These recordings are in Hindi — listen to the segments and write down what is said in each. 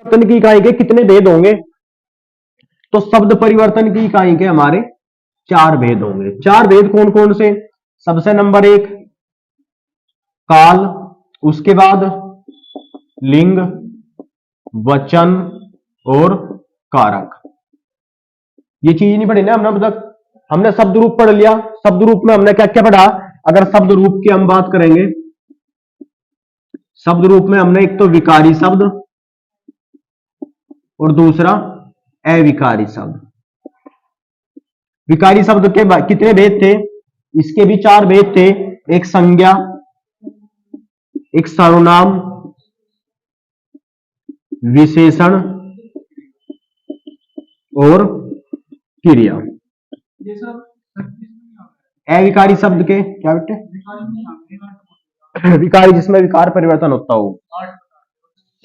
परिवर्तन की इकाई के कितने भेद होंगे? तो शब्द परिवर्तन की इकाई के हमारे 4 भेद होंगे। 4 भेद कौन कौन से? सबसे नंबर 1 काल, उसके बाद लिंग, वचन और कारक। ये चीज नहीं पढ़ी ना हमने अब तक। हमने शब्द रूप पढ़ लिया। शब्द रूप में हमने क्या क्या पढ़ा? अगर शब्द रूप की हम बात करेंगे, शब्द रूप में हमने एक तो विकारी शब्द और दूसरा अविकारी शब्द। विकारी शब्द के कितने भेद थे? इसके भी 4 भेद थे। एक संज्ञा, एक सर्वनाम, विशेषण और क्रिया। अविकारी शब्द के क्या बेटे? विकारी जिसमें विकार परिवर्तन होता हो,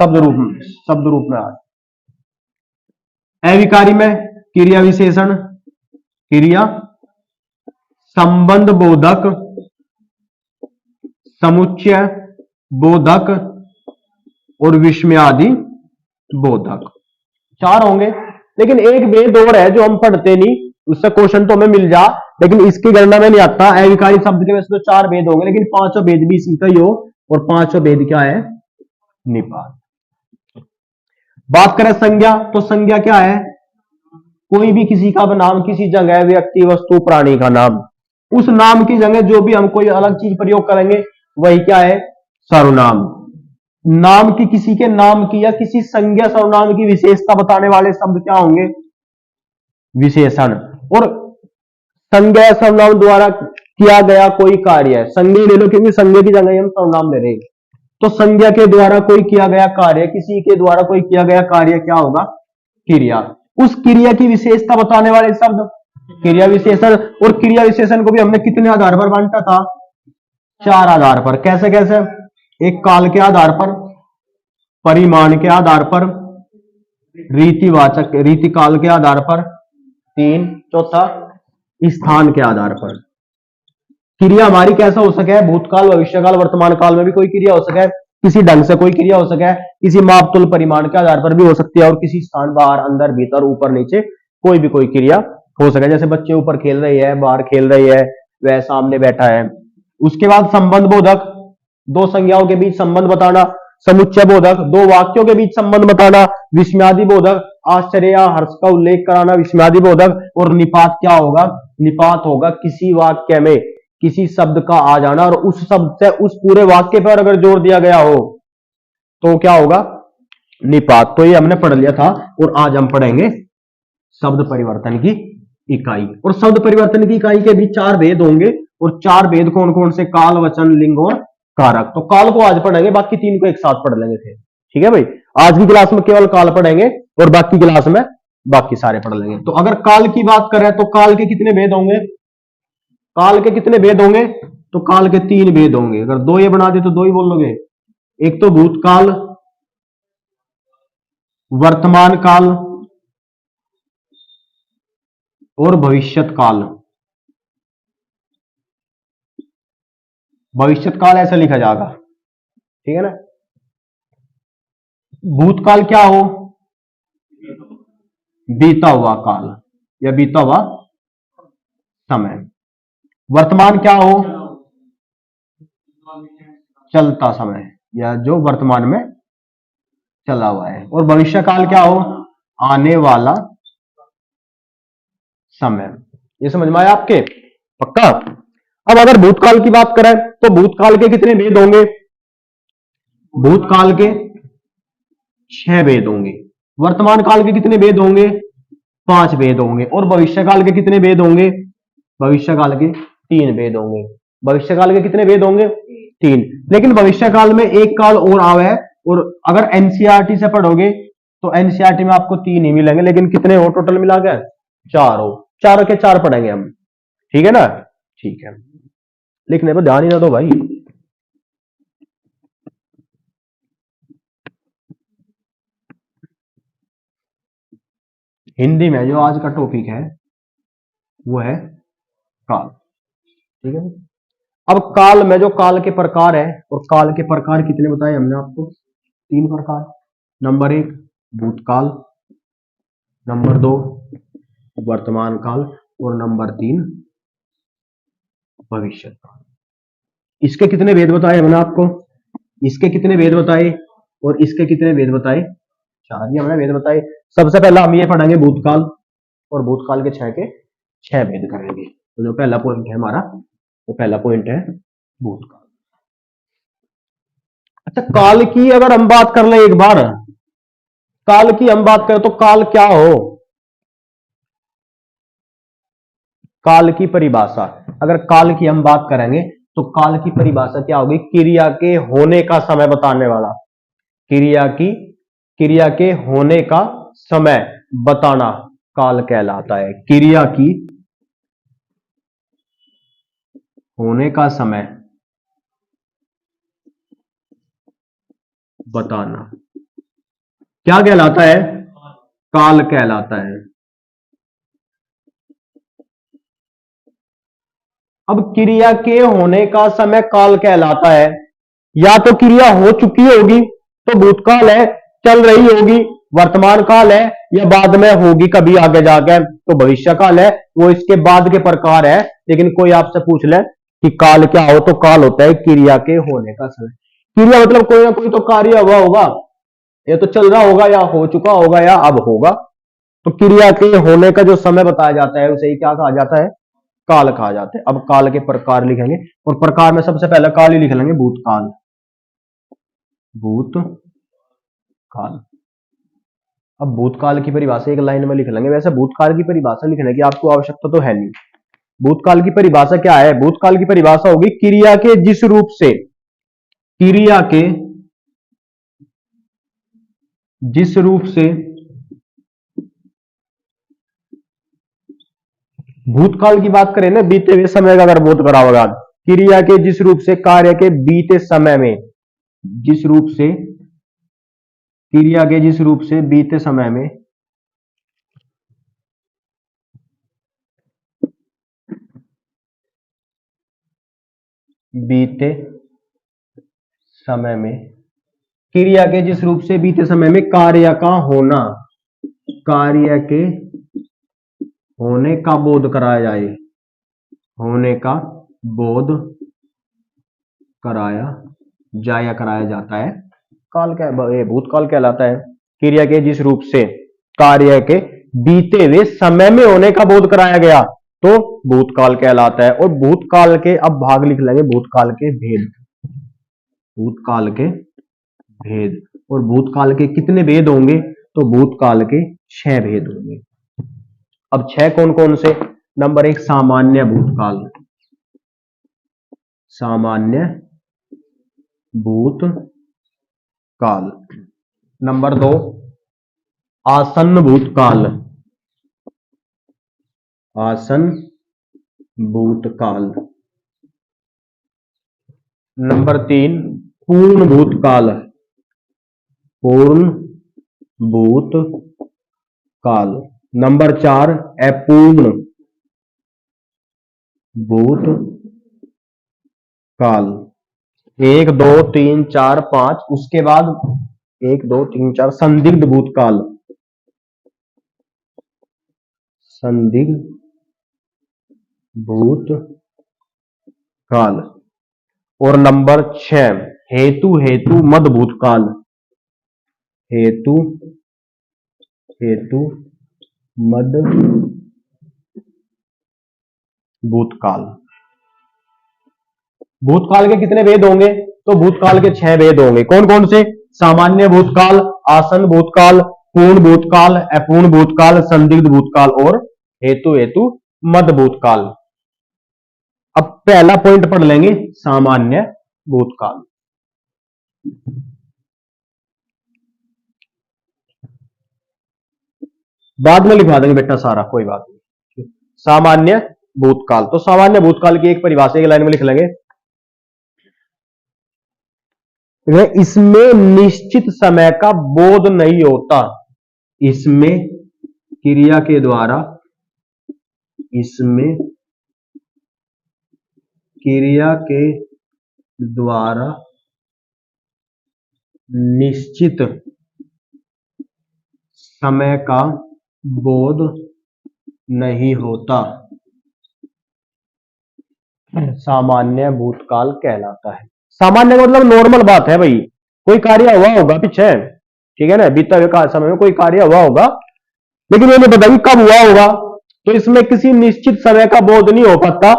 शब्द रूप में। अविकारी में क्रिया विशेषण, क्रिया, संबंध बोधक, समुच्चय बोधक और विस्मयादि बोधक। 4 होंगे। लेकिन एक भेद और है जो हम पढ़ते नहीं, उससे क्वेश्चन तो हमें मिल जा, लेकिन इसकी गणना में नहीं आता। अविकारी शब्द के वैसे तो 4 भेद होंगे, लेकिन 5वां भेद भी इसी का ही हो। और 5वां भेद क्या है? निपात। बात करें संज्ञा, तो संज्ञा क्या है? कोई भी किसी का नाम, किसी जगह, व्यक्ति, वस्तु, प्राणी का नाम, उस नाम की जगह जो भी हम कोई अलग चीज प्रयोग करेंगे वही क्या है? सर्वनाम। नाम की, किसी के नाम की या किसी संज्ञा सर्वनाम की विशेषता बताने वाले शब्द क्या होंगे? विशेषण। और संज्ञा सर्वनाम द्वारा किया गया कोई कार्य, संज्ञा ले लो क्योंकि संज्ञा की जगह हम सर्वनाम ले रहे हैं, तो संज्ञा के द्वारा कोई किया गया कार्य, किसी के द्वारा कोई किया गया कार्य क्या होगा? क्रिया। उस क्रिया की विशेषता बताने वाले शब्द क्रिया विशेषण। और क्रिया विशेषण को भी हमने कितने आधार पर बांटा था? 4 आधार पर। कैसे कैसे? एक काल के आधार पर, परिमाण के आधार पर, रीतिवाचक रीति काल के आधार पर, 3, चौथा स्थान के आधार पर। क्रिया हमारी कैसा हो सके? भूतकाल, भविष्यकाल, वर्तमान काल में भी कोई क्रिया हो सके, किसी ढंग से कोई क्रिया हो सके, किसी मापतुल परिमाण के आधार पर भी हो सकती है, और किसी स्थान, बाहर, अंदर, भीतर, ऊपर, नीचे, कोई भी कोई क्रिया हो सके। जैसे बच्चे ऊपर खेल रही है, बाहर खेल रही है, वह सामने बैठा है। उसके बाद संबंध बोधक, 2 संज्ञाओं के बीच संबंध बताना। समुच्चय बोधक, 2 वाक्यों के बीच संबंध बताना। विस्मयादि बोधक, आश्चर्य या हर्ष का उल्लेख कराना, विस्मयादि बोधक। और निपात क्या होगा? निपात होगा किसी वाक्य में किसी शब्द का आ जाना और उस शब्द से उस पूरे वाक्य पर अगर जोड़ दिया गया हो तो क्या होगा? निपात। तो ये हमने पढ़ लिया था। और आज हम पढ़ेंगे शब्द परिवर्तन की इकाई। और शब्द परिवर्तन की इकाई के भी 4 भेद होंगे। और 4 भेद कौन कौन से? काल, वचन, लिंग और कारक। तो काल को आज पढ़ेंगे, बाकी 3 को एक साथ पढ़ लेंगे थे। ठीक है भाई? आज की क्लास में केवल काल पढ़ेंगे और बाकी क्लास में बाकी सारे पढ़ लेंगे। तो अगर काल की बात करें तो काल के कितने भेद होंगे? काल के कितने भेद होंगे? तो काल के 3 भेद होंगे। अगर 2 ये बना दे तो 2 ही बोल लोगे। एक तो भूतकाल, वर्तमान काल और भविष्यत काल। भविष्यत काल ऐसा लिखा जाएगा, ठीक है ना? भूतकाल क्या हो? बीता हुआ काल या बीता हुआ समय। वर्तमान क्या हो? चलता समय या जो वर्तमान में चला हुआ है। और भविष्य काल क्या हो? आने वाला समय। ये समझ में आया आपके? पक्का? अब अगर भूतकाल की बात करें तो भूतकाल के कितने भेद होंगे? भूतकाल के 6 भेद होंगे। वर्तमान काल के कितने भेद होंगे? 5 भेद होंगे। और भविष्य काल के कितने भेद होंगे? भविष्य काल के 3 भेद होंगे। भविष्य काल के कितने भेद होंगे? 3। लेकिन भविष्य काल में एक काल और आवे है, और अगर एनसीईआरटी से पढ़ोगे तो एनसीईआरटी में आपको 3 ही मिलेंगे, लेकिन कितने हो टोटल मिला के? 4 हो। 4 के 4 पढ़ेंगे हम। ठीक है ना? ठीक है। लिखने पर ध्यान ही ना दो भाई। हिंदी में जो आज का टॉपिक है वो है काल। ठीक है? अब काल में जो काल के प्रकार है, और काल के प्रकार कितने बताए हमने आपको? 3 प्रकार। नंबर 1 भूतकाल, नंबर 2 वर्तमान काल और नंबर 3 भविष्य काल। इसके कितने भेद बताए हमने आपको? इसके कितने भेद बताए और इसके कितने भेद बताए? 4 ही हमने भेद बताए। सबसे पहला हम ये पढ़ेंगे भूतकाल, और भूतकाल के 6 भेद करेंगे। तो जो पहला पॉइंट है हमारा, वो पहला पॉइंट है भूतकाल। अच्छा, काल की अगर हम बात कर ले एक बार, काल की हम बात करें तो काल क्या हो? काल की परिभाषा, अगर काल की हम बात करेंगे तो काल की परिभाषा क्या होगी? क्रिया के होने का समय बताने वाला, क्रिया के होने का समय बताना काल कहलाता है। क्रिया की होने का समय बताना क्या कहलाता है? काल कहलाता है। अब क्रिया के होने का समय काल कहलाता है, या तो क्रिया हो चुकी होगी तो भूतकाल है, चल रही होगी वर्तमान काल है, या बाद में होगी कभी आगे जाकर तो भविष्य काल है, वो इसके बाद के प्रकार है। लेकिन कोई आपसे पूछ ले कि काल क्या हो, तो काल होता है क्रिया के होने का समय। क्रिया मतलब कोई ना कोई तो कार्य हुआ होगा, या तो चल रहा होगा, या हो चुका होगा, या अब होगा। तो क्रिया के होने का जो समय बताया जाता है उसे क्या कहा जाता है? काल कहा जाता है। अब काल के प्रकार लिखेंगे, और प्रकार में सबसे पहले काल ही लिख लेंगे, भूतकाल, भूतकाल। अब भूतकाल की परिभाषा एक लाइन में लिख लेंगे। वैसे भूतकाल की परिभाषा लिखने की आपको आवश्यकता तो है नहीं। भूतकाल की परिभाषा क्या है? भूतकाल की परिभाषा होगी क्रिया के जिस रूप से, क्रिया के जिस रूप से भूतकाल की बात करें ना, बीते हुए समय का अगर बोध करा होगा, क्रिया के जिस रूप से कार्य के बीते समय में, जिस रूप से क्रिया के जिस रूप से बीते समय में बीते समय में क्रिया के जिस रूप से बीते समय में कार्य का होना, कार्य के होने का बोध कराया जाए, होने का बोध कराया जाया कराया जाता है, काल क्या भूतकाल कहलाता है। क्रिया के जिस रूप से कार्य के बीते हुए समय में होने का बोध कराया गया तो भूतकाल कहलाता है। और भूतकाल के अब भाग लिख लेंगे, भूतकाल के भेद, भूतकाल के भेद। और भूतकाल के कितने भेद होंगे? तो भूतकाल के 6 भेद होंगे। अब 6 कौन कौन से? नंबर 1 सामान्य भूतकाल, सामान्य भूतकाल। नंबर 2 आसन्न भूतकाल, आसन्न भूतकाल। नंबर 3 पूर्ण भूतकाल, पूर्ण भूतकाल। नंबर 4 अपूर्ण भूतकाल। 1 2 3 4 5, उसके बाद 1 2 3 4 संदिग्ध भूतकाल, संदिग्ध भूतकाल। और नंबर 6 हेतु हेतु मद भूतकाल, हेतु हेतु मद भूतकाल। भूतकाल के कितने भेद होंगे? तो भूतकाल के 6 भेद होंगे। कौन कौन से? सामान्य भूतकाल, आसन्न भूतकाल, पूर्ण भूतकाल, अपूर्ण भूतकाल, संदिग्ध भूतकाल और हेतु हेतु मद भूतकाल। अब पहला पॉइंट पढ़ लेंगे, सामान्य भूतकाल। बाद में लिखवा देंगे बेटा सारा, कोई बात नहीं। सामान्य भूतकाल, तो सामान्य भूतकाल की एक परिभाषा एक लाइन में लिख लेंगे। इसमें निश्चित समय का बोध नहीं होता, इसमें क्रिया के द्वारा, इसमें क्रिया के द्वारा निश्चित समय का बोध नहीं होता, सामान्य भूतकाल कहलाता है। सामान्य का मतलब नॉर्मल बात है भाई, कोई कार्य हुआ होगा पीछे, ठीक है ना, बीते हुए समय में कोई कार्य हुआ होगा, लेकिन ये नहीं पता कि कब हुआ होगा, तो इसमें किसी निश्चित समय का बोध नहीं हो पाता,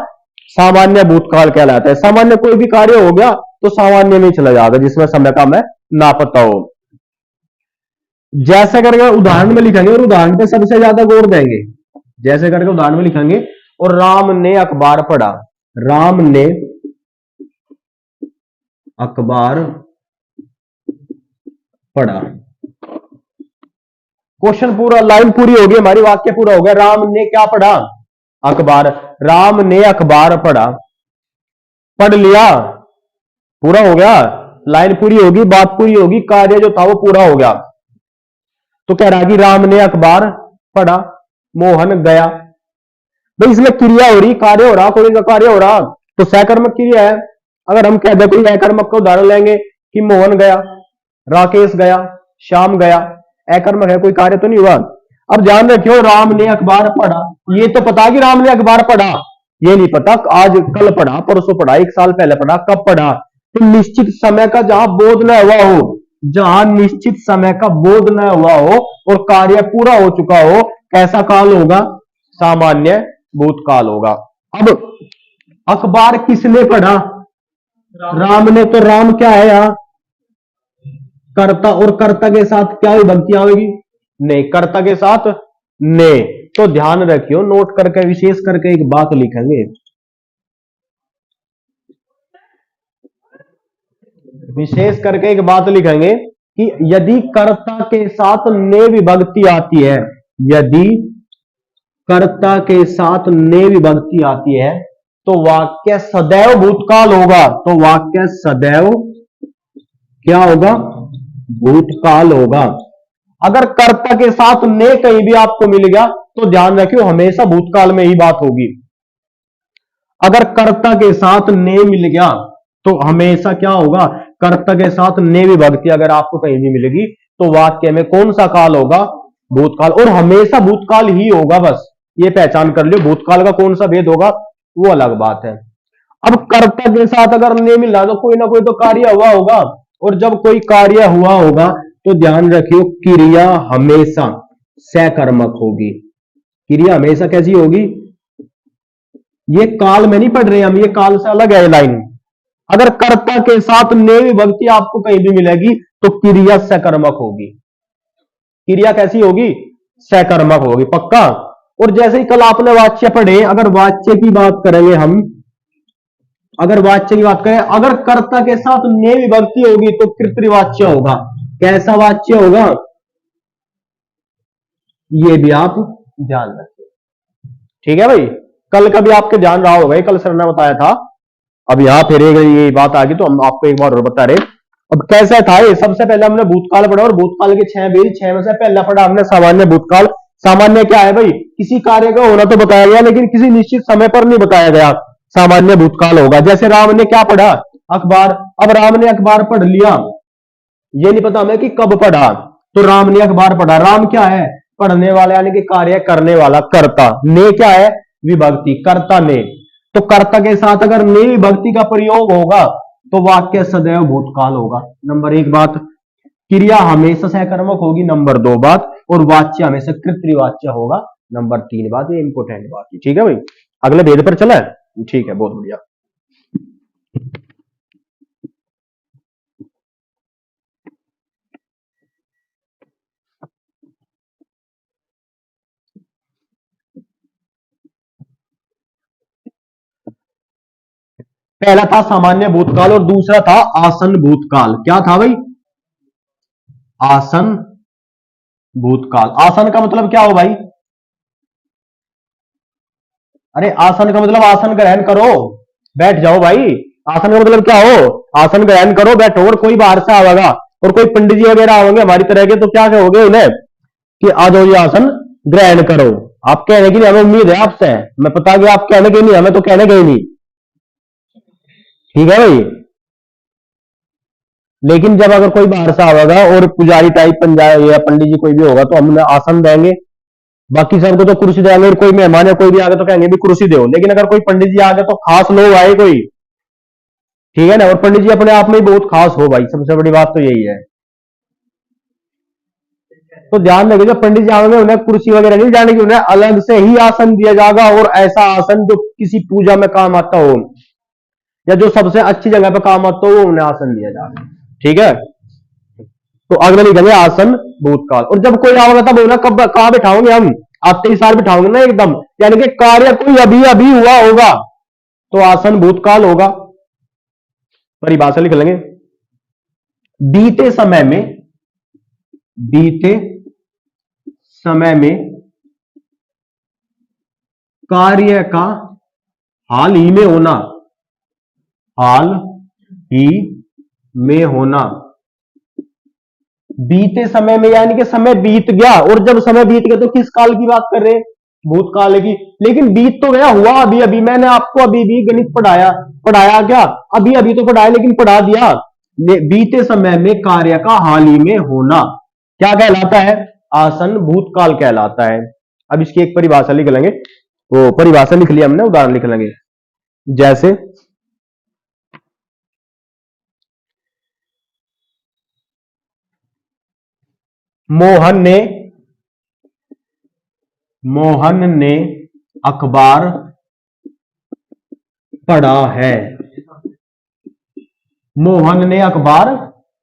सामान्य भूतकाल कहलाता है। सामान्य कोई भी कार्य हो गया तो सामान्य में चला जाएगा जिसमें समय का हमें ना पता हो। जैसे करके उदाहरण में लिखेंगे और उदाहरण पे सबसे ज्यादा गौर देंगे। जैसे करके उदाहरण में लिखेंगे, और राम ने अखबार पढ़ा, राम ने अखबार पढ़ा, क्वेश्चन पूरा, लाइन पूरी होगी हमारी, वाक्य पूरा हो गया। राम ने क्या पढ़ा? अखबार। राम ने अखबार पढ़ा, पढ़ लिया, पूरा हो गया, लाइन पूरी होगी, बात पूरी होगी, कार्य जो था वो पूरा हो गया। तो कह रहा कि राम ने अखबार पढ़ा, मोहन गया। भाई इसमें क्रिया हो रही, कार्य हो रहा, कोई का कार्य हो रहा, तो सकर्मक क्रिया है। अगर हम कह दे कोई अकर्मक का उदाहरण लेंगे कि मोहन गया, राकेश गया, श्याम गया, अकर्मक है, कोई कार्य तो नहीं हुआ। अब ध्यान रखियो, राम ने अखबार पढ़ा, ये तो पता कि राम ने अखबार पढ़ा, ये नहीं पता आज कल पढ़ा, परसों पढ़ा, एक साल पहले पढ़ा, कब पढ़ा। तो निश्चित समय का जहां बोध न हुआ हो, जहां निश्चित समय का बोध न हुआ हो और कार्य पूरा हो चुका हो, कैसा काल होगा? सामान्य भूतकाल होगा। अब अखबार किसने पढ़ा? राम ने। तो राम क्या है यहां? कर्ता, और कर्ता के साथ क्या विभक्ति आएगी? ने। कर्ता के साथ ने। तो ध्यान रखियो, नोट करके विशेष करके एक बात लिखेंगे, विशेष करके एक बात लिखेंगे कि यदि कर्ता के साथ ने विभक्ति आती है, यदि कर्ता के साथ ने विभक्ति आती है तो वाक्य सदैव भूतकाल होगा। तो वाक्य सदैव क्या होगा? भूतकाल होगा। अगर कर्ता के साथ ने कहीं भी आपको मिल गया तो ध्यान रखियो हमेशा भूतकाल में ही बात होगी। अगर कर्ता के साथ ने मिल गया तो हमेशा क्या होगा? कर्ता के साथ ने विभक्ति अगर आपको कहीं भी मिलेगी तो वाक्य में कौन सा काल होगा? भूतकाल। और हमेशा भूतकाल ही होगा, बस ये पहचान कर लियो। भूतकाल का कौन सा भेद होगा वो अलग बात है। अब कर्ता के साथ अगर ने मिला तो कोई ना कोई तो कार्य हुआ होगा, और जब कोई कार्य हुआ होगा तो ध्यान रखियो क्रिया हमेशा सकर्मक होगी। क्रिया हमेशा कैसी होगी? ये काल में नहीं पढ़ रहे हम, ये काल से अलग है लाइन। अगर कर्ता के साथ ने विभक्ति आपको कहीं भी मिलेगी तो क्रिया सकर्मक होगी। क्रिया कैसी होगी? सकर्मक होगी, पक्का। और जैसे ही कल आपने वाच्य पढ़े, अगर वाच्य की बात करेंगे हम, अगर वाच्य की बात करें, अगर कर्ता के साथ ने विभक्ति होगी तो कृतवाच्य होगा। कैसा वाच्य होगा? ये भी आप ध्यान रखिए, ठीक है भाई। कल का भी आपके ध्यान रहा होगा, कल सर ने बताया था, अब यहां फिर ये बात आ गई तो हम आपको एक बार और बता रहे। अब कैसा था ये? सबसे पहले हमने भूतकाल पढ़ा, और भूतकाल के 6 भेद, 6 में से पहला पढ़ा हमने सामान्य भूतकाल। सामान्य क्या है भाई? किसी कार्य का होना तो बताया गया लेकिन किसी निश्चित समय पर नहीं बताया गया, सामान्य भूतकाल होगा। जैसे राम ने क्या पढ़ा? अखबार। अब राम ने अखबार पढ़ लिया, ये नहीं पता हमें कि कब पढ़ा, तो राम ने अखबार पढ़ा। राम क्या है? पढ़ने वाला, यानी कि कार्य करने वाला, कर्ता। ने क्या है? विभक्ति, कर्ता ने। तो कर्ता के साथ अगर ने विभक्ति का प्रयोग होगा तो वाक्य सदैव भूतकाल होगा। नंबर 1 बात, क्रिया हमेशा सकर्मक होगी। नंबर 2 बात, और वाच्य हमेशा कृतवाच्य होगा। नंबर 3 बात, ये इंपोर्टेंट बात है, ठीक है भाई। अगले भेद पर चला है, ठीक है, बहुत बढ़िया। पहला था सामान्य भूतकाल और दूसरा था आसन भूतकाल। क्या था भाई? आसन भूतकाल। आसन का मतलब क्या हो भाई? अरे आसन का मतलब आसन ग्रहण करो, बैठ जाओ भाई। आसन का मतलब क्या हो? आसन ग्रहण करो, बैठो। और कोई बाहर से आवेगा और कोई पंडित जी वगैरह आवेंगे हमारी तरह के, तो क्या कहोगे उन्हें कि आ जाओ ये आसन ग्रहण करो। आप कहने की नहीं, हमें उम्मीद है आपसे, मैं पता कि आप कहने के नहीं, हमें तो कहने के ही नहीं, ठीक है भाई। लेकिन जब अगर कोई बाहर से आवेगा और पुजारी टाइप पंजाब या पंडित जी कोई भी होगा तो हम उन्हें आसन देंगे, बाकी सबको तो कुर्सी देंगे। और कोई मेहमान या कोई भी आगे तो कहेंगे भी कुर्सी दो। लेकिन अगर कोई पंडित जी आ गए तो खास लोग आए कोई, ठीक है ना। और पंडित जी अपने आप में ही बहुत खास हो भाई, सबसे बड़ी बात तो यही है। तो ध्यान रखिए, जब पंडित जी आएंगे उन्हें कुर्सी वगैरह नहीं जाने की, उन्हें अलग से ही आसन दिया जाएगा। और ऐसा आसन जो किसी पूजा में काम आता हो या जो सबसे अच्छी जगह पे काम आता हो, वो उन्हें आसन दिया जाएगा, ठीक है। तो अगले लिखेंगे आसन भूतकाल। और जब कोई आएगा तब उन्हें कब कहां बिठाओगे हम? आते ही सार बिठाओगे ना एकदम, यानी कि कार्य कोई अभी अभी हुआ होगा तो आसन भूतकाल होगा। परिभाषा लिख लेंगे, बीते समय में, बीते समय में कार्य का हाल ही में होना, हाल ही में होना। बीते समय में यानी कि समय बीत गया। और जब समय बीत गया तो किस काल की बात कर रहे हैं? भूतकाल की। लेकिन बीत तो गया, हुआ अभी अभी। मैंने आपको अभी भी गणित पढ़ाया, पढ़ाया क्या? अभी अभी तो पढ़ाया, लेकिन पढ़ा दिया। बीते समय में कार्य का हाल ही में होना क्या कहलाता है? आसन भूतकाल कहलाता है। अब इसकी एक परिभाषा लिख लेंगे। वो परिभाषा लिख लिया हमने, उदाहरण लिख लेंगे। जैसे मोहन ने अखबार पढ़ा है। मोहन ने अखबार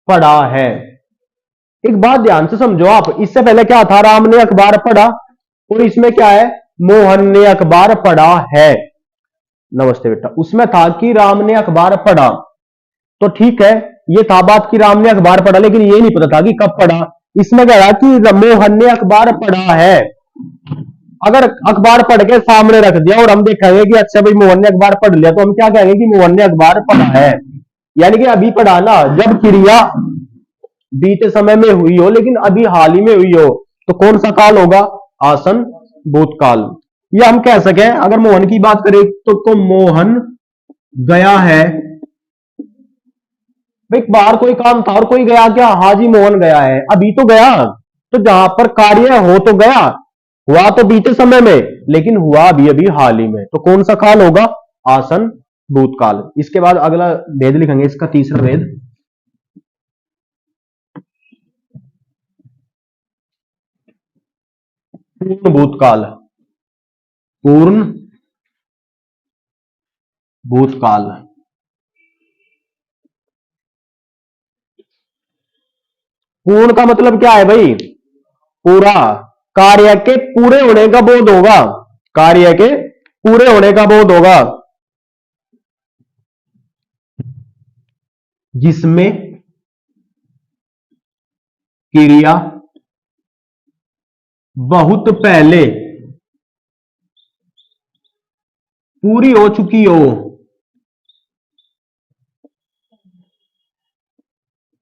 पढ़ा है। एक बात ध्यान से समझो आप, इससे पहले क्या था? राम ने अखबार पढ़ा, और इसमें क्या है? मोहन ने अखबार पढ़ा है। नमस्ते बेटा। उसमें था कि राम ने अखबार पढ़ा, तो ठीक है, ये था बात कि राम ने अखबार पढ़ा, लेकिन ये नहीं पता था कि कब पढ़ा। इसमें क्या रहा कि मोहन ने अखबार पढ़ा है। अगर अखबार पढ़ के सामने रख दिया और हम देखेंगे कि अच्छा भाई मोहन ने अखबार पढ़ लिया, तो हम क्या कहेंगे कि मोहन ने अखबार पढ़ा है, यानी कि अभी पढ़ा ना। जब क्रिया बीते समय में हुई हो लेकिन अभी हाल ही में हुई हो, तो कौन सा काल होगा? आसन भूतकाल। या हम कह सके, अगर मोहन की बात करें तो मोहन गया है। भाई बाहर कोई काम था और कोई गया क्या? हाँ जी, मोहन गया है, अभी तो गया। तो जहां पर कार्य हो तो गया, हुआ तो बीते समय में, लेकिन हुआ अभी अभी हाल ही में, तो कौन सा काल होगा? आसन भूतकाल। इसके बाद अगला भेद लिखेंगे, इसका तीसरा भेद, पूर्ण भूतकाल। पूर्ण भूतकाल। पूर्ण का मतलब क्या है भाई? पूरा। कार्य के पूरे होने का बोध होगा, कार्य के पूरे होने का बोध होगा, जिसमें क्रिया बहुत पहले पूरी हो चुकी हो।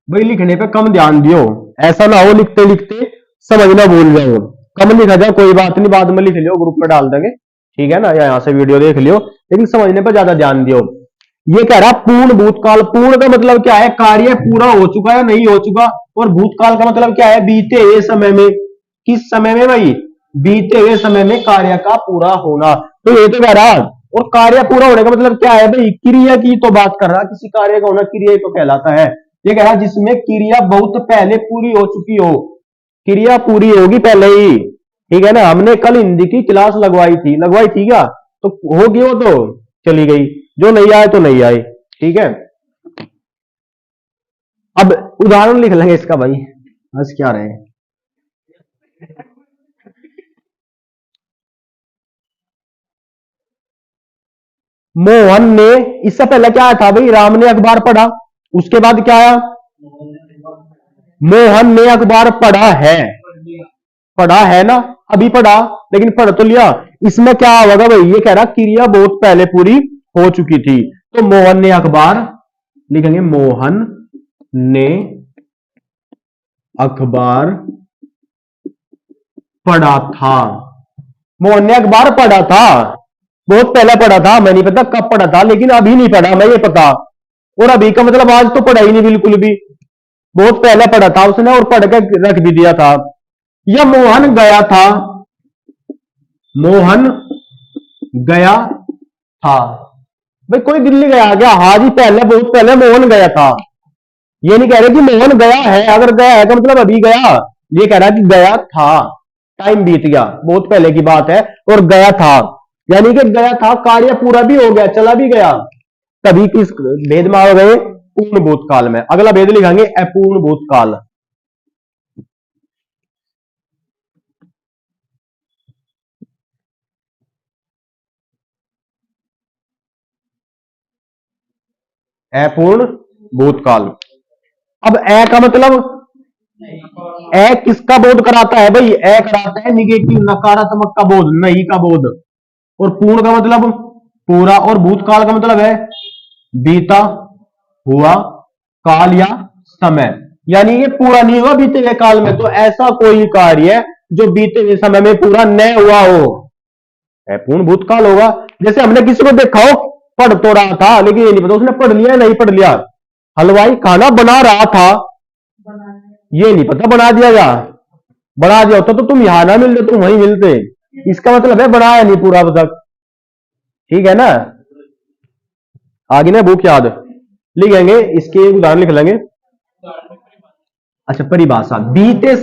भाई लिखने पे कम ध्यान दियो, ऐसा ना हो लिखते लिखते समझना भूल जाओ। कम लिखा जाए कोई बात नहीं, बाद में लिख लियो, ग्रुप में डाल देंगे, ठीक है ना, या यहां से वीडियो देख लियो, लेकिन समझने पर ज्यादा ध्यान दियो। ये कह रहा पूर्ण भूतकाल। पूर्ण का मतलब क्या है? कार्य पूरा हो चुका है, नहीं हो चुका। और भूतकाल का मतलब क्या है? बीते हुए समय में। किस समय में भाई? बीते हुए समय में कार्य का पूरा होना। तो ये तो कह रहा, और कार्य पूरा होने का मतलब क्या है भाई? क्रिया की तो बात कर रहा, किसी कार्य का होना क्रिया ही तो कहलाता है। ये कह रहा जिसमें क्रिया बहुत पहले पूरी हो चुकी हो। क्रिया पूरी होगी पहले ही, ठीक है ना। हमने कल हिंदी की क्लास लगवाई थी क्या? तो होगी, वो तो चली गई, जो नहीं आए तो नहीं आए, ठीक है। अब उदाहरण लिख लेंगे इसका भाई, बस क्या रहे। मोहन ने, इससे पहले क्या था भाई? राम ने अखबार पढ़ा, उसके बाद क्या आया? मोहन ने अखबार पढ़ा है। पढ़ा है ना, अभी पढ़ा, लेकिन पढ़ तो लिया। इसमें क्या होगा भाई? ये कह रहा क्रिया बहुत पहले पूरी हो चुकी थी, तो मोहन ने अखबार लिखेंगे, मोहन ने अखबार पढ़ा था। मोहन ने अखबार पढ़ा था, बहुत पहले पढ़ा था, मैं नहीं पता कब पढ़ा था, लेकिन अभी नहीं पढ़ा, मैं ये पता। और अभी का मतलब आज तो पढ़ा ही नहीं बिल्कुल भी, बहुत पहले पढ़ा था उसने और पढ़ के रख भी दिया था। या मोहन गया था, मोहन गया था। भाई कोई दिल्ली गया क्या? हाँ जी, पहले बहुत पहले मोहन गया था। ये नहीं कह रहे कि मोहन गया है, अगर गया है तो मतलब अभी गया। ये कह रहा है कि गया था, टाइम बीत गया, बहुत पहले की बात है। और गया था यानी कि गया था, कार्य पूरा भी हो गया, चला भी गया। तभी किस भेद में आ गए? पूर्ण भूतकाल में। अगला भेद लिखेंगे अपूर्ण भूतकाल। अपूर्ण भूतकाल। अब ए का मतलब, ए किसका बोध कराता है भाई? ए कराता है निगेटिव, नकारात्मक का बोध, नहीं का बोध। और पूर्ण का मतलब पूरा, और भूतकाल का मतलब है बीता हुआ काल या समय। यानी ये पूरा नहीं हुआ बीते हुए काल में, तो ऐसा कोई कार्य जो बीते हुए समय में पूरा न हुआ हो, पूर्ण भूतकाल होगा। जैसे हमने किसी को देखा हो पढ़ तो रहा था, लेकिन ये नहीं पता उसने पढ़ लिया नहीं पढ़ लिया। हलवाई खाना बना रहा था, ये नहीं पता बना दिया या बना दिया होता तो तुम यहां ना मिलते, तुम वहीं मिलते। इसका मतलब है बनाया नहीं पूरा अब तक। ठीक है ना? आगे ना बुक याद लिखेंगे, इसके उदाहरण लिख लेंगे। अच्छा, परिभाषा। बीते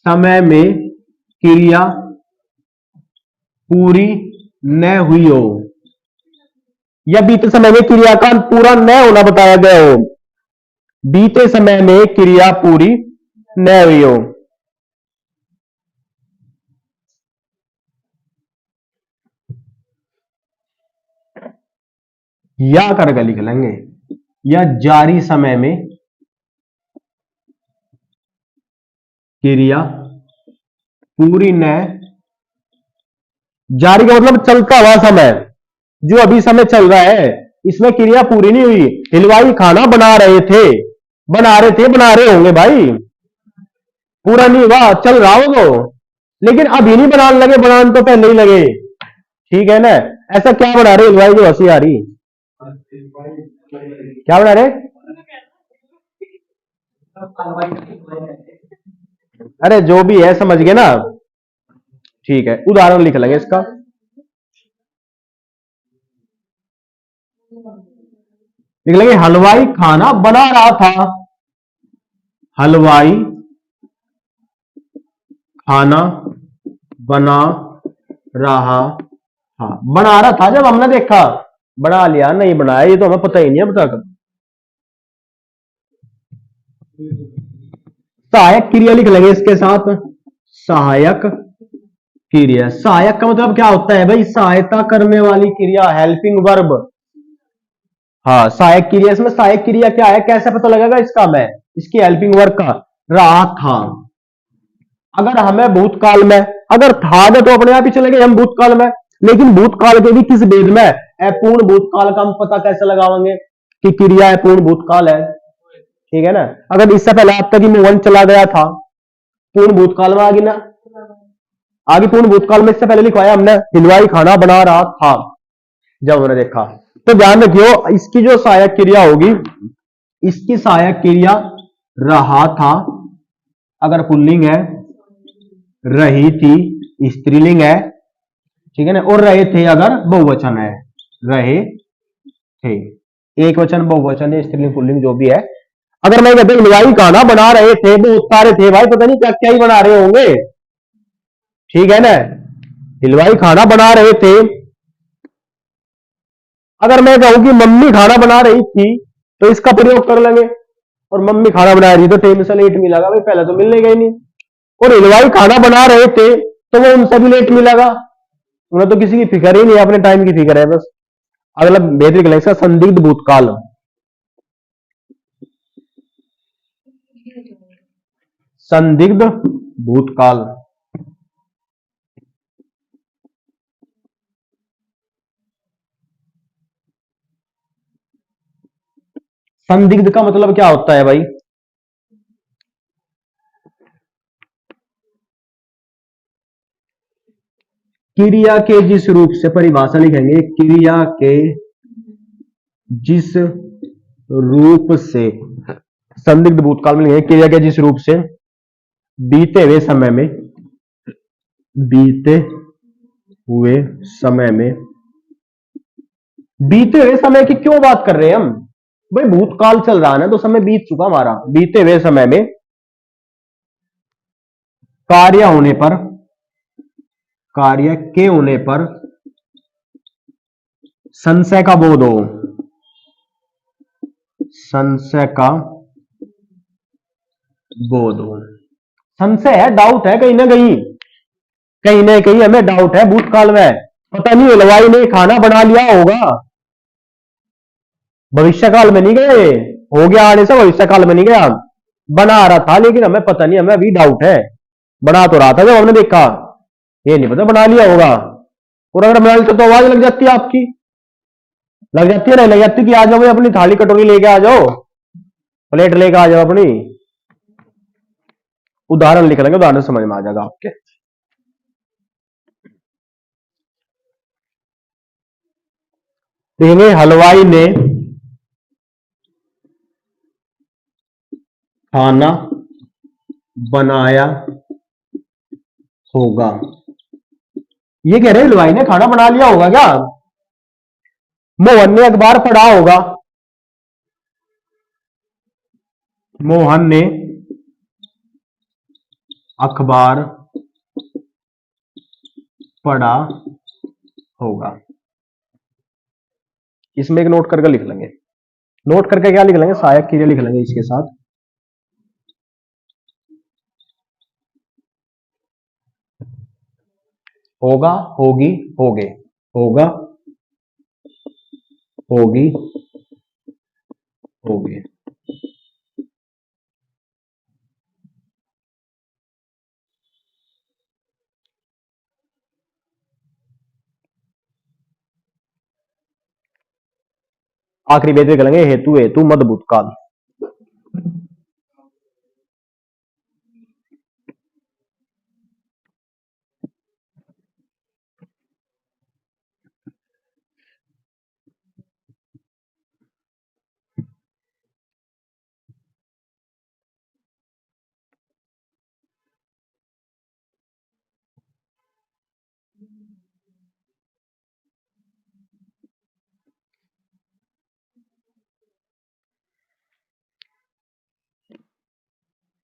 समय में क्रिया पूरी न हुई हो, या बीते समय में क्रिया का पूरा न होना बताया गया हो। बीते समय में क्रिया पूरी न हुई हो। या करके लिख लेंगे, या जारी समय में क्रिया पूरी न, जारी का मतलब चलता हुआ समय, जो अभी समय चल रहा है इसमें क्रिया पूरी नहीं हुई। हलवाई खाना बना रहे होंगे भाई, पूरा नहीं हुआ, चल रहा होगा, लेकिन अभी नहीं बनाने लगे, बनाने तो पहले ही लगे। ठीक है ना? ऐसा क्या बना रहे हलवाई जो हंसी आ रही? क्या बना रहे? अरे जो भी है समझ गए ना। ठीक है, उदाहरण लिख लेंगे इसका। लिख लेंगे हलवाई खाना बना रहा था, हलवाई खाना बना रहा था। बना रहा था जब हमने देखा, बना लिया नहीं बनाया ये तो हमें पता ही नहीं अब तक। सहायक क्रिया लिख लेंगे इसके साथ, सहायक क्रिया। सहायक का मतलब क्या होता है भाई? सहायता करने वाली क्रिया, हेल्पिंग वर्ब। हाँ, सहायक क्रिया। इसमें सहायक क्रिया क्या है, कैसे पता लगेगा इसका? मैं इसकी हेल्पिंग वर्ब का रहा था। अगर हमें भूतकाल में, अगर था तो अपने आप ही चले गए हम भूतकाल में, लेकिन भूतकाल के भी किस भेद में? अपूर्ण भूतकाल का हम पता कैसे लगाएंगे कि क्रिया अपूर्ण भूतकाल है? ठीक है ना? अगर इससे पहले आप तक मोहन चला गया था, पूर्ण भूतकाल में आगे ना, आगे पूर्ण भूतकाल में इससे पहले लिखवाया हमने हलवाई खाना बना रहा था जब हमने देखा। तो ध्यान रखियो, इसकी जो सहायक क्रिया होगी, इसकी सहायक क्रिया रहा था अगर पुल्लिंग है, रही थी स्त्रीलिंग है, ठीक है ना, और रहे थे अगर बहुवचन है, रहे थे एक वचन, बहुवचन है, स्त्रीलिंग पुल्लिंग जो भी है। अगर मैं कहते हलवाई खाना बना रहे थे, बहुत सारे थे भाई, पता नहीं क्या क्या ही बना रहे होंगे। ठीक है ना? हलवाई खाना बना रहे थे। अगर मैं कहूं कि मम्मी खाना बना रही थी, तो इसका प्रयोग कर लेंगे। और मम्मी खाना बना रही तो टाइम से लेट मिलेगा भाई, पहले तो मिलने गए नहीं। और हलवाई खाना बना रहे थे तो वो उनसे भी लेट मिलेगा, उन्हें तो किसी की फिक्र ही नहीं, अपने टाइम की फिक्र है बस। अगला बेहतर निकलेगा इसका संदिग्ध भूतकाल। संदिग्ध भूतकाल। संदिग्ध का मतलब क्या होता है भाई? क्रिया के जिस रूप से, परिभाषा लिखेंगे, क्रिया के जिस रूप से, संदिग्ध भूतकाल में लिखेंगे क्रिया के जिस रूप से बीते हुए समय में, बीते हुए समय में, बीते हुए समय की क्यों बात कर रहे हैं हम भाई? भूतकाल चल रहा है ना, तो समय बीत चुका हमारा। बीते हुए समय में कार्य होने पर, कार्य के होने पर संशय का बोध हो, संशय का बोध हो। संशय है, डाउट है, कहीं ना कहीं, कहीं ना कहीं हमें डाउट है भूतकाल में। पता नहीं हलवाई ने खाना बना लिया होगा, भविष्य काल में नहीं गए, हो गया आने से भविष्य काल में नहीं गया, बना रहा था, लेकिन हमें पता नहीं, हमें अभी डाउट है। बना तो रहा था जब हमने देखा, ये नहीं पता बना लिया होगा। और अगर बना लिया तो आवाज लग जाती है आपकी, लग जाती है, नहीं लग जाती कि आ जाओ भाई, अपनी थाली कटोरी लेके आ जाओ, प्लेट लेके आ जाओ अपनी। उदाहरण लिख लेंगे, उदाहरण समझ में आ जाएगा आपके। देखेंगे हलवाई ने खाना बनाया होगा। ये कह रहे हैं हलवाई ने खाना बना लिया होगा क्या? मोहन ने अखबार पढ़ा होगा, मोहन ने अखबार पढ़ा होगा। इसमें एक नोट करके लिख लेंगे। नोट करके क्या लिख लेंगे? सहायक क्रिया लिख लेंगे इसके साथ। होगा, होगी, होगे, होगा, होगी, होगे। आखिरी वेद लिख लेंगे हेतु, हेतु मद भूतकाल।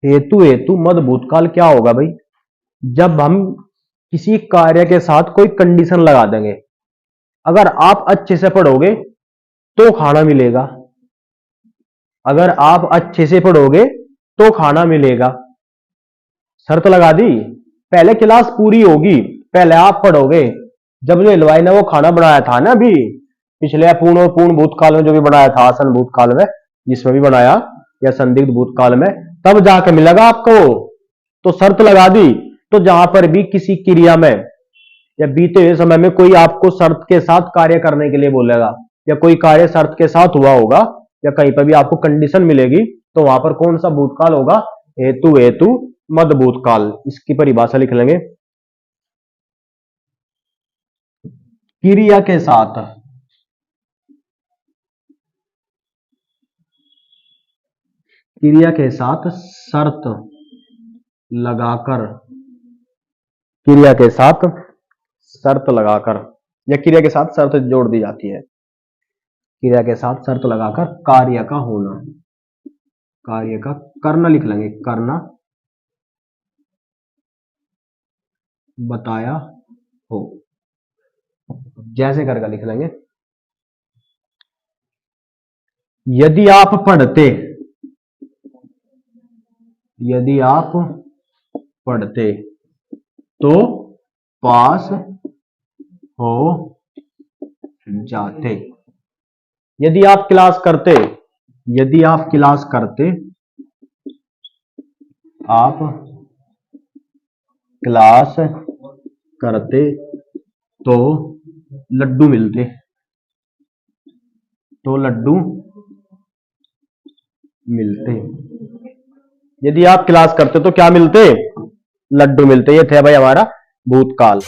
हेतु, हेतु मद भूतकाल क्या होगा भाई? जब हम किसी कार्य के साथ कोई कंडीशन लगा देंगे, अगर आप अच्छे से पढ़ोगे तो खाना मिलेगा, अगर आप अच्छे से पढ़ोगे तो खाना मिलेगा, शर्त लगा दी। पहले क्लास पूरी होगी, पहले आप पढ़ोगे। जब जो हलवाई ने वो खाना बनाया था ना अभी पिछले पूर्ण और पूर्ण भूतकाल में, जो भी बनाया था आसन भूतकाल में, जिसमें भी बनाया या संदिग्ध भूतकाल में, तब जाके मिलेगा आपको। तो शर्त लगा दी। तो जहां पर भी किसी क्रिया में या बीते हुए समय में कोई आपको शर्त के साथ कार्य करने के लिए बोलेगा, या कोई कार्य शर्त के साथ हुआ होगा, या कहीं पर भी आपको कंडीशन मिलेगी, तो वहां पर कौन सा भूतकाल होगा? हेतु, हेतु मद भूतकाल। इसकी परिभाषा लिख लेंगे। क्रिया के साथ, क्रिया के साथ शर्त लगाकर, क्रिया के साथ शर्त लगाकर, या क्रिया के साथ शर्त जोड़ दी जाती है, क्रिया के साथ शर्त लगाकर कार्य का होना, कार्य का करना लिख लेंगे, करना बताया हो, जैसे करके लिख लेंगे। यदि आप पढ़ते, यदि आप पढ़ते तो पास हो जाते। यदि आप क्लास करते, यदि आप क्लास करते, आप क्लास करते तो लड्डू मिलते, तो लड्डू मिलते। यदि आप क्लास करते तो क्या मिलते? लड्डू मिलते। ये थे भाई हमारा भूतकाल।